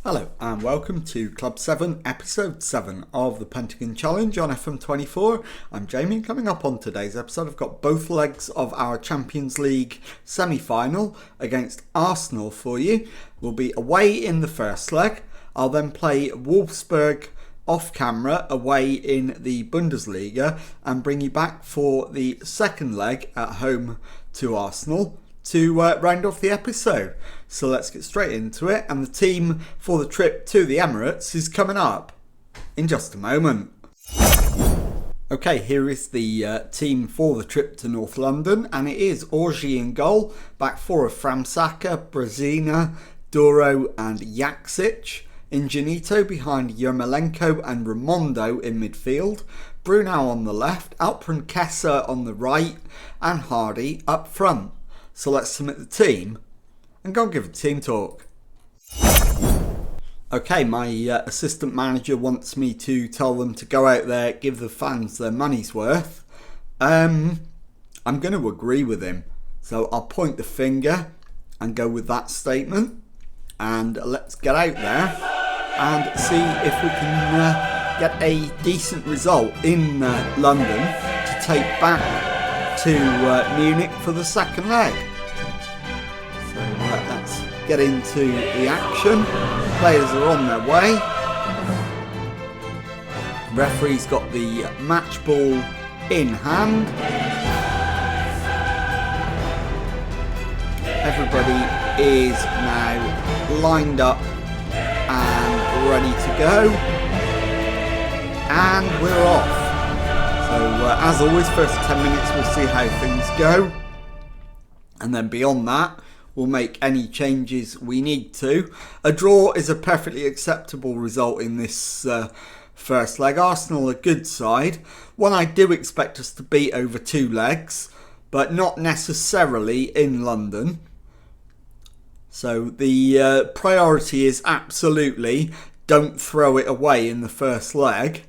Hello and welcome to Club 7, Episode 7 of the Pentagon Challenge on FM24. I'm Jamie. Coming up on today's episode, I've got both legs of our Champions League semi-final against Arsenal for you. We'll be away in the first leg. I'll then play Wolfsburg off camera away in the Bundesliga and bring you back for the second leg at home to Arsenal to round off the episode. So let's get straight into it, and the team for the trip to the Emirates is coming up in just a moment. Okay, here is the team for the trip to North London, and it is Orji in goal, back four of Framsaka, Brezina, Duro and Jaksic. Ingenito behind Yermolenko and Raimondo in midfield, Brunau on the left, Alperen Kessa on the right, and Hardy up front. So let's submit the team and go and give a team talk. Okay, my assistant manager wants me to tell them to go out there, give the fans their money's worth. I'm going to agree with him. So I'll point the finger and go with that statement. And let's get out there and see if we can get a decent result in London to take back to Munich for the second leg. So let's get into the action. Players are on their way. Referee's got the match ball in hand. Everybody is now lined up and ready to go. And we're off. So as always, first 10 minutes we'll see how things go, and then beyond that we'll make any changes we need to. A draw is a perfectly acceptable result in this first leg. Arsenal a good side, one I do expect us to beat over two legs, but not necessarily in London. So the priority is absolutely don't throw it away in the first leg,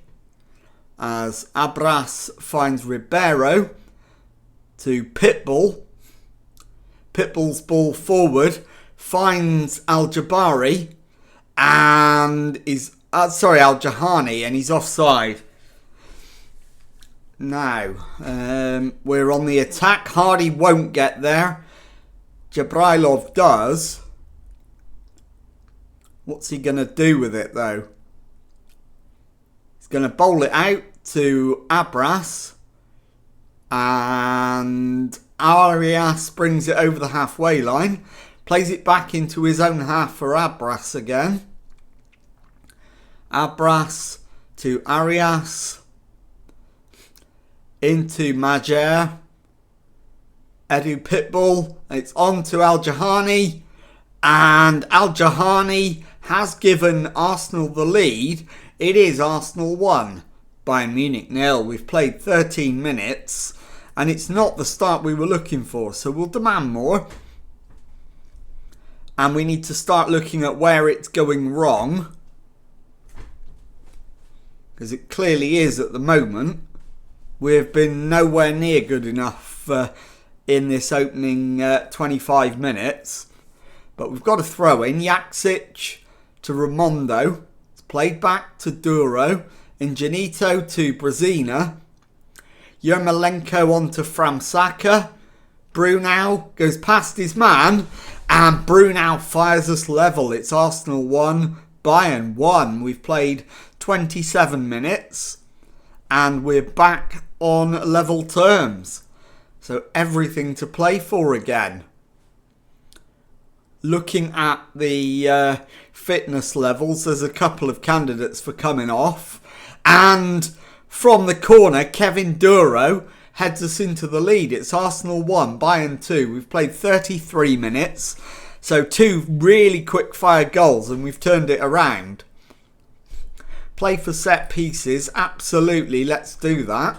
as Abras finds Ribeiro to Pitbull. Pitbull's ball forward finds Al-Jabari and is Al-Jahani, and he's offside. Now we're on the attack. Hardy won't get there. Jabrailov does. What's he going to do with it though? He's going to bowl it out to Abras, and Arias brings it over the halfway line, plays it back into his own half for Abras again. Abras to Arias, into Majer, Edu Pitbull, it's on to Al-Jahani, and Al-Jahani has given Arsenal the lead. It is Arsenal 1, Bayern Munich 0. We've played 13 minutes and it's not the start we were looking for, so we'll demand more. And we need to start looking at where it's going wrong, because it clearly is at the moment. We've been nowhere near good enough in this opening 25 minutes. But we've got to throw in Jaksic to Raimondo. It's played back to Duro. Ingenito to Brezina. Yermolenko on to Framsaka. Brunau goes past his man. And Brunau fires us level. It's Arsenal 1, Bayern 1. We've played 27 minutes. And we're back on level terms. So everything to play for again. Looking at the fitness levels, there's a couple of candidates for coming off. And from the corner, Kevin Duro heads us into the lead. It's Arsenal 1, Bayern 2. We've played 33 minutes. So 2 really quick fire goals and we've turned it around. Play for set pieces. Absolutely, let's do that.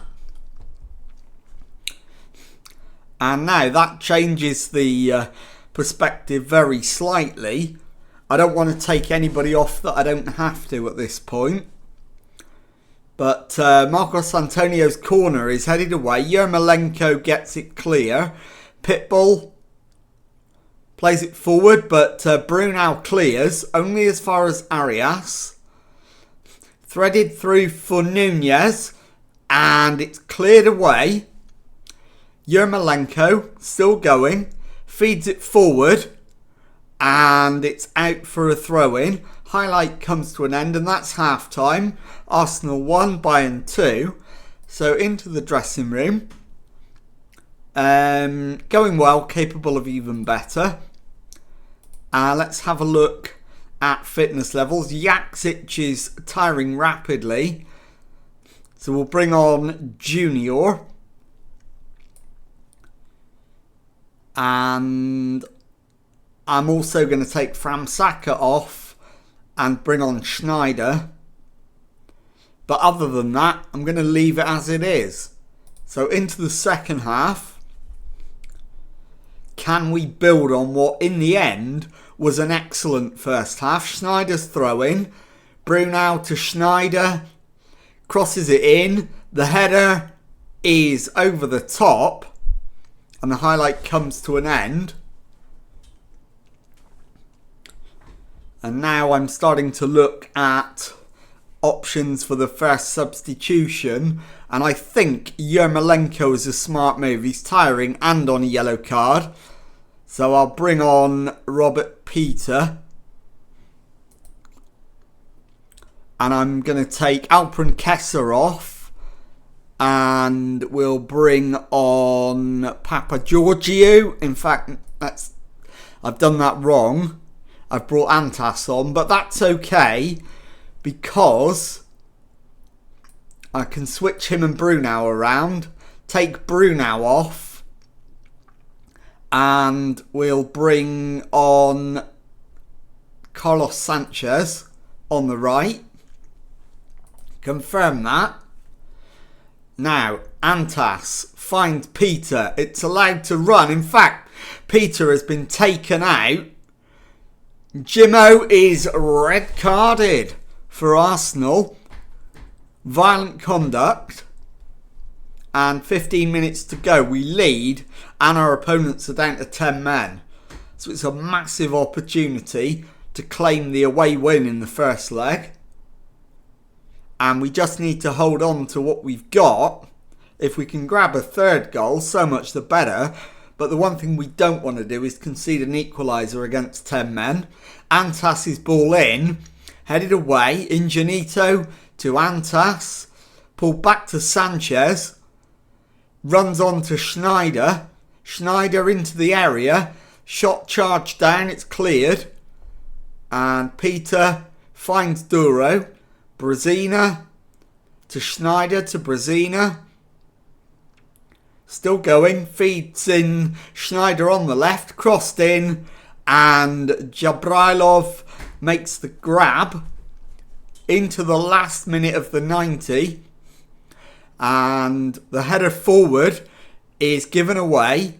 And now that changes the perspective very slightly. I don't want to take anybody off that I don't have to at this point. But Marcos Antonio's corner is headed away. Yermolenko gets it clear. Pitbull Plays it forward, but Brunel clears only as far as Arias. Threaded through for Nunez, and it's cleared away. Yermolenko still going, feeds it forward, and it's out for a throw-in. Highlight comes to an end, and that's half-time. Arsenal 1, Bayern 2. So into the dressing room. Going well, capable of even better. Let's have a look at fitness levels. Jaksic is tiring rapidly. So we'll bring on Junior. And I'm also going to take Framsaka off and bring on Schneider. But other than that, I'm going to leave it as it is. So into the second half. Can we build on what in the end was an excellent first half? Schneider's throw-in. Brunel to Schneider. Crosses it in. The header is over the top. And the highlight comes to an end. And now I'm starting to look at options for the first substitution. And I think Yermolenko is a smart move. He's tiring and on a yellow card. So I'll bring on Robert Peter. And I'm going to take Alperen Kessler off. And we'll bring on Papa Giorgio. In fact, I've done that wrong. I've brought Antas on. But that's okay. Because I can switch him and Brunel around. Take Brunel off. And we'll bring on Carlos Sanchez on the right. Confirm that. Now, Antas finds Peter. It's allowed to run. In fact, Peter has been taken out. Jimmo is red carded for Arsenal. Violent conduct. And 15 minutes to go. We lead and our opponents are down to 10 men. So it's a massive opportunity to claim the away win in the first leg. And we just need to hold on to what we've got. If we can grab a third goal, so much the better. But the one thing we don't want to do is concede an equaliser against 10 men. Antas' ball in. Headed away. Ingenito to Antas. Pulled back to Sanchez. Runs on to Schneider. Schneider into the area. Shot charged down. It's cleared. And Peter finds Duro. Brezina to Schneider to Brezina. Still going. Feeds in Schneider on the left. Crossed in. And Jabrailov makes the grab. Into the last minute of the 90. And the header forward is given away.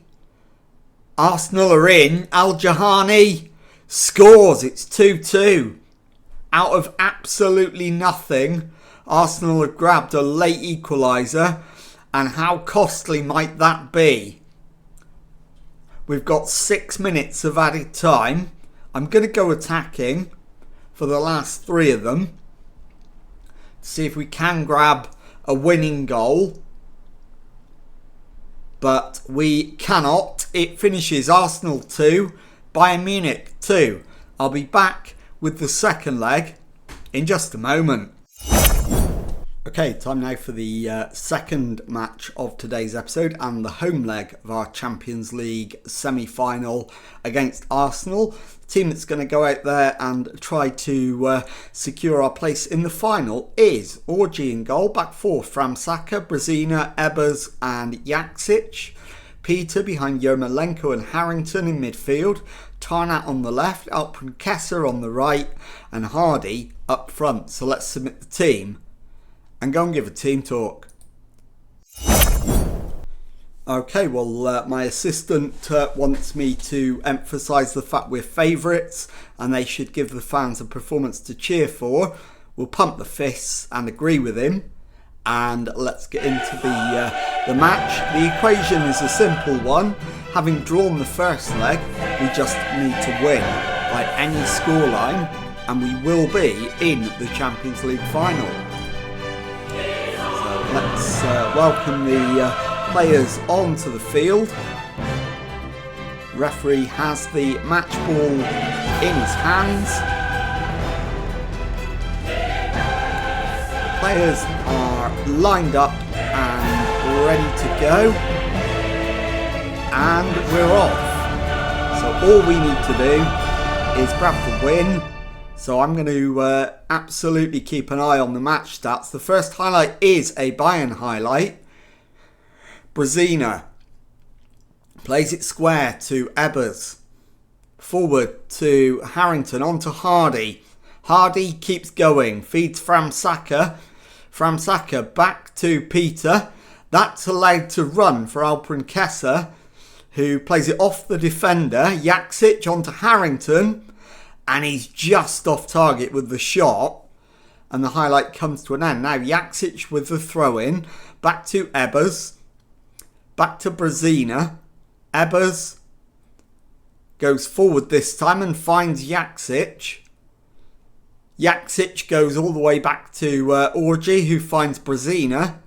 Arsenal are in. Al-Jahani scores. It's 2-2. Out of absolutely nothing, Arsenal have grabbed a late equaliser. And how costly might that be? We've got 6 minutes of added time. I'm going to go attacking for the last 3 of them. See if we can grab a winning goal. But we cannot. It finishes Arsenal 2, Bayern Munich 2. I'll be back with the second leg in just a moment. Okay, time now for the second match of today's episode and the home leg of our Champions League semi-final against Arsenal. The team that's going to go out there and try to secure our place in the final is Orji in goal, back four, Framsaka, Brezina, Ebers and Jaksic. Peter behind Yermolenko and Harrington in midfield. Tarnat on the left, Alperen Kessler on the right and Hardy up front. So let's submit the team and go and give a team talk. Okay, well, my assistant wants me to emphasise the fact we're favourites and they should give the fans a performance to cheer for. We'll pump the fists and agree with him. And let's get into the match. The equation is a simple one. having drawn the first leg, we just need to win by any scoreline and we will be in the Champions League final. So let's welcome the players onto the field. Referee has the match ball in his hands. The players are lined up and ready to go. And we're off. So all we need to do is grab the win. So I'm going to absolutely keep an eye on the match stats. The first highlight is a Bayern highlight. Brezina plays it square to Ebbers. Forward to Harrington, on to Hardy. Hardy keeps going, feeds Framsaka. Framsaka back to Peter. That's allowed to run for Alperen Kessa, who plays it off the defender. Jaksic onto Harrington. And he's just off target with the shot. And the highlight comes to an end. Now Jaksic with the throw-in. Back to Ebbers. Back to Brezina. Ebbers goes forward this time and finds Jaksic. Jaksic goes all the way back to Orji, who finds Brezina.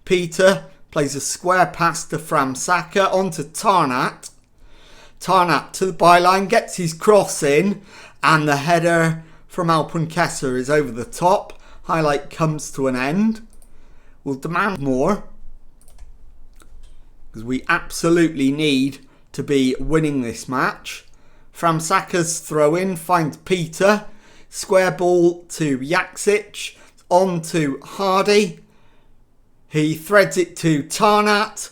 Peter plays a square pass to Framsaka onto Tarnat. Tarnat to the byline, gets his cross in, and the header from Alperen Kessa is over the top. Highlight comes to an end. We'll demand more, because we absolutely need to be winning this match. Framsaka's throw-in finds Peter. Square ball to Jaksic. On to Hardy. He threads it to Tarnat.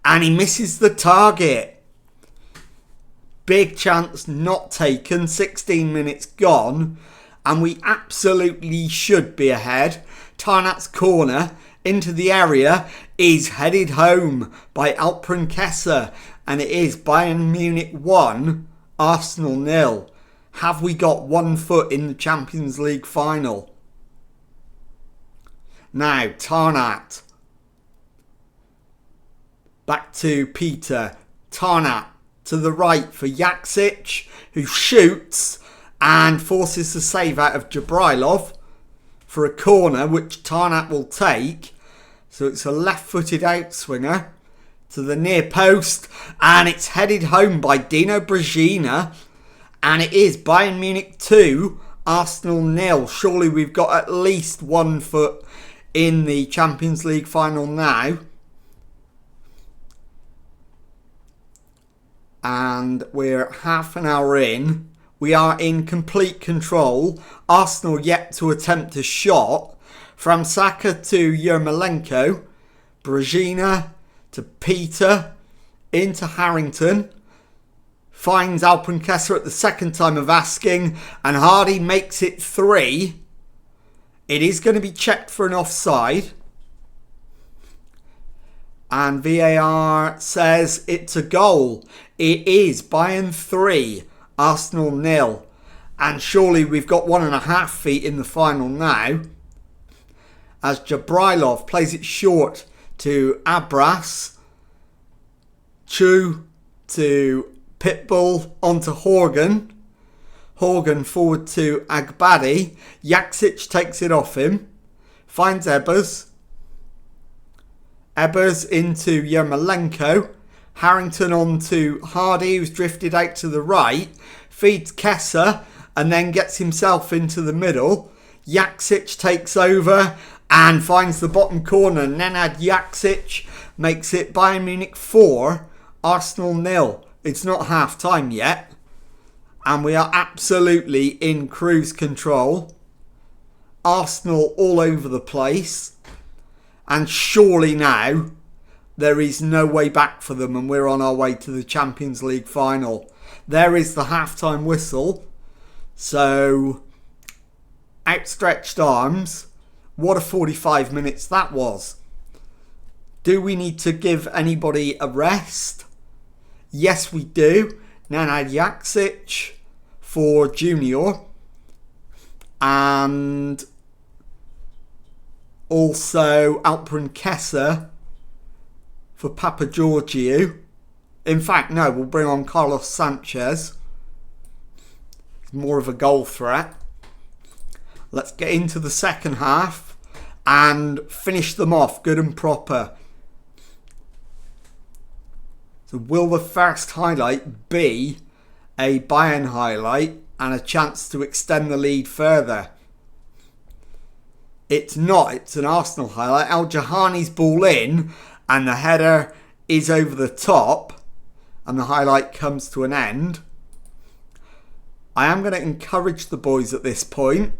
And he misses the target. Big chance not taken. 16 minutes gone. And we absolutely should be ahead. Tarnat's corner into the area is headed home by Alperen Kessa. And it is Bayern Munich 1, Arsenal 0. Have we got 1 foot in the Champions League final? Now, Tarnat. Back to Peter. Tarnat to the right for Jaksic, who shoots and forces the save out of Jabrailov for a corner, which Tarnat will take. So it's a left-footed outswinger to the near post, and it's headed home by Dino Brezina, and it is Bayern Munich 2, Arsenal 0. Surely we've got at least 1 foot in the Champions League final now. And we're half an hour in. We are in complete control. Arsenal yet to attempt a shot. Framsaka to Yermolenko. Brezina to Peter. Into Harrington. Finds Alperen Kessa at the second time of asking. And Hardy makes it 3. It is going to be checked for an offside. And VAR says it's a goal. It is Bayern 3, Arsenal 0. And surely we've got 1.5 feet in the final now. As Jabrailov plays it short to Abras. Chu to Pitbull onto Horgan. Horgan forward to Agbadi. Jaksic takes it off him. Finds Ebbers. Ebbers into Yermolenko. Harrington on to Hardy, who's drifted out to the right. Feeds Kessa and then gets himself into the middle. Jaksic takes over and finds the bottom corner. Nenad Jaksic makes it Bayern Munich 4, Arsenal 0. It's not half time yet. And we are absolutely in cruise control. Arsenal all over the place. And surely now there is no way back for them and we're on our way to the Champions League final. There is the halftime whistle. So, outstretched arms. What a 45 minutes that was. Do we need to give anybody a rest? Yes, we do. Nenad Jaksic for Junior. And also Alperen Kessa for Papageorgiou. In fact, no, we'll bring on Carlos Sanchez. He's more of a goal threat. Let's get into the second half and finish them off good and proper. So will the first highlight be a Bayern highlight and a chance to extend the lead further? It's not. It's an Arsenal highlight. Al Jahani's ball in and the header is over the top and the highlight comes to an end. I am going to encourage the boys at this point.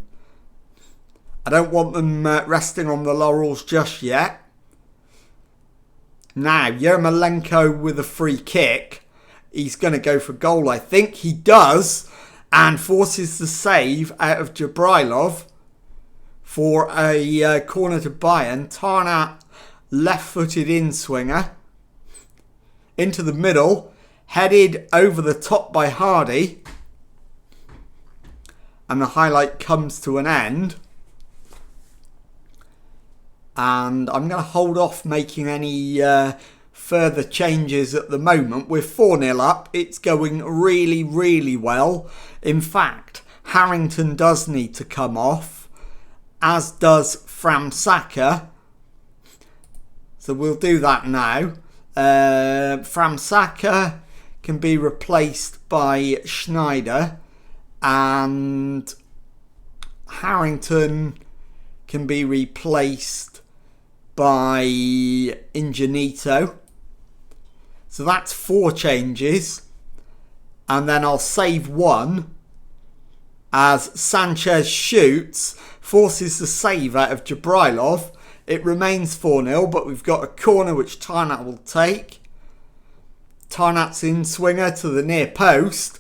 I don't want them resting on the laurels just yet. Now, Yarmolenko with a free kick. He's going to go for goal, I think. He does. And forces the save out of Jabrilov for a corner to Bayern. Tarnat, left-footed in-swinger. Into the middle. Headed over the top by Hardy. And the highlight comes to an end. And I'm going to hold off making any further changes at the moment. We're 4-0 up. It's going really, really well. In fact, Harrington does need to come off, as does Framsaka. So we'll do that now. Framsaka can be replaced by Schneider, and Harrington can be replaced by Ingenito. So that's 4 changes. And then I'll save one as Sanchez shoots, forces the save out of Jabrilov. It remains 4-0, but we've got a corner which Tarnat will take. Tarnat's in swinger to the near post,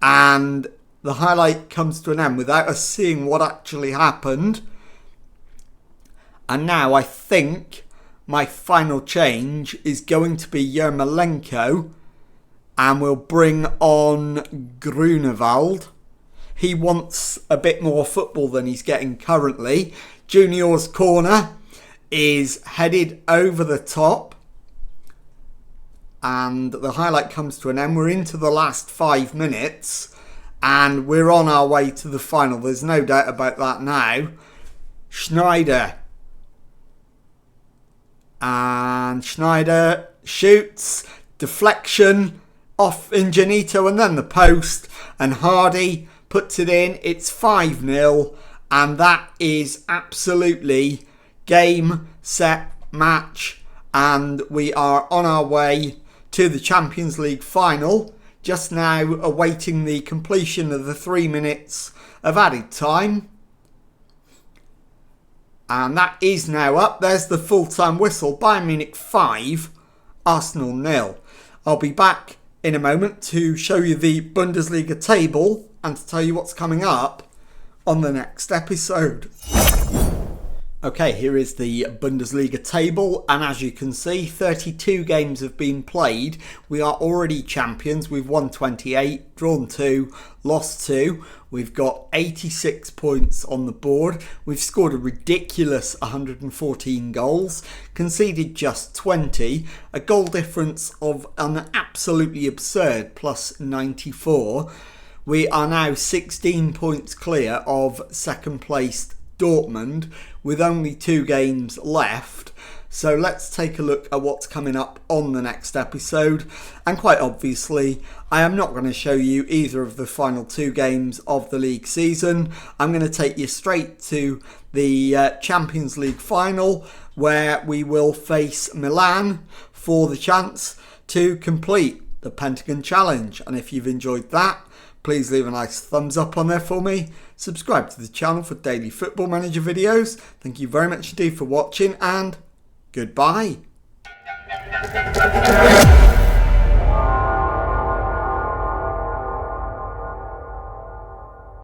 and the highlight comes to an end without us seeing what actually happened. And now I think my final change is going to be Yarmolenko, and we'll bring on Grunewald. He wants a bit more football than he's getting currently. Junior's corner is headed over the top, and the highlight comes to an end. We're into the last 5 minutes and we're on our way to the final. There's no doubt about that now. Schneider. And Schneider shoots, deflection, off Ingenito and then the post. And Hardy puts it in. It's 5-0. And that is absolutely game, set, match. And we are on our way to the Champions League final. Just now awaiting the completion of the 3 minutes of added time. And that is now up. There's the full-time whistle. Bayern Munich 5, Arsenal 0. I'll be back in a moment to show you the Bundesliga table and to tell you what's coming up on the next episode. Okay, here is the Bundesliga table, and as you can see, 32 games have been played. We are already champions. We've won 28, drawn 2, lost 2. We've got 86 points on the board. We've scored a ridiculous 114 goals, conceded just 20, a goal difference of an absolutely absurd plus 94. We are now 16 points clear of second placed Dortmund with only 2 games left. So let's take a look at what's coming up on the next episode. And quite obviously, I am not going to show you either of the final 2 games of the league season. I'm going to take you straight to the Champions League final, where we will face Milan for the chance to complete the Pentagon Challenge. And if you've enjoyed that, please leave a nice thumbs up on there for me. Subscribe to the channel for daily Football Manager videos. Thank you very much indeed for watching, and goodbye.